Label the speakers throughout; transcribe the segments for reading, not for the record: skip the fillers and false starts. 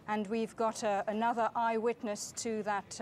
Speaker 1: And we've got another eyewitness to that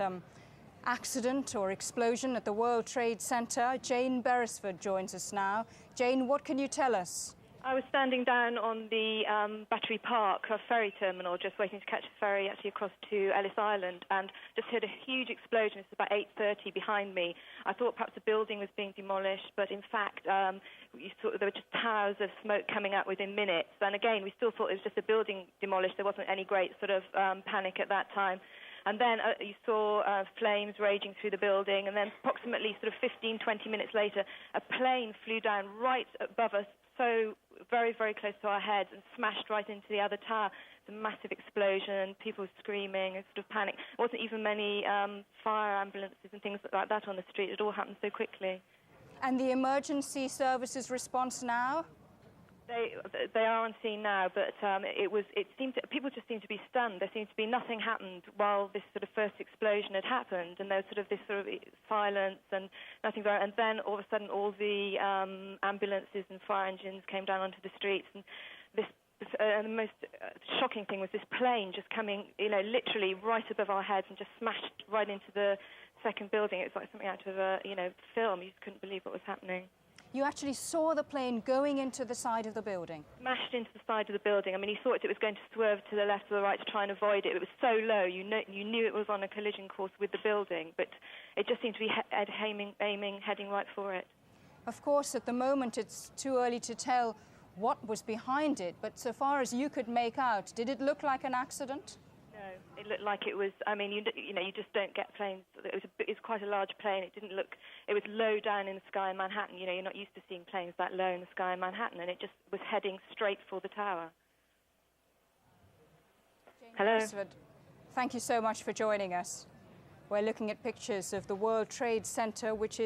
Speaker 1: accident or explosion at the World Trade Center. Jane Beresford joins us now. Jane, what can you tell us?
Speaker 2: I was standing down on the Battery Park, a ferry terminal, just waiting to catch a ferry actually across to Ellis Island, and just heard a huge explosion. It's about 8:30 behind me. I thought perhaps a building was being demolished, but in fact, you saw there were just towers of smoke coming out within minutes. And again, we still thought it was just a building demolished. There wasn't any great sort of panic at that time. And then you saw flames raging through the building, and then approximately sort of 15, 20 minutes later, a plane flew down right above us, so very, very close to our heads, and smashed right into the other tower. It's a massive explosion, people screaming, and sort of panic. There wasn't even many fire ambulances and things like that on the street. It all happened so quickly. And
Speaker 1: the emergency services response now?
Speaker 2: They are on scene now, but people just seemed to be stunned. There seemed to be nothing happened while this sort of first explosion had happened, and there was sort of this sort of silence and nothing very. And then all of a sudden, all the ambulances and fire engines came down onto the streets, and the most shocking thing was this plane just coming, literally right above our heads and just smashed right into the second building. It was like something out of a film. You just couldn't believe what was happening.
Speaker 1: You actually saw the plane going into the side of the building?
Speaker 2: Smashed into the side of the building. I mean, you thought it was going to swerve to the left or the right to try and avoid it. It was so low, you knew it was on a collision course with the building, but it just seemed to be heading right for it.
Speaker 1: Of course, at the moment, it's too early to tell what was behind it, but so far as you could make out, did it look like an accident?
Speaker 2: No, it looked like it was. I mean, you just don't get planes. It was quite a large plane. It didn't look. It was low down in the sky in Manhattan. You're not used to seeing planes that low in the sky in Manhattan, and it just was heading straight for the tower. Hello.
Speaker 1: Thank you so much for joining us. We're looking at pictures of the World Trade Center, which is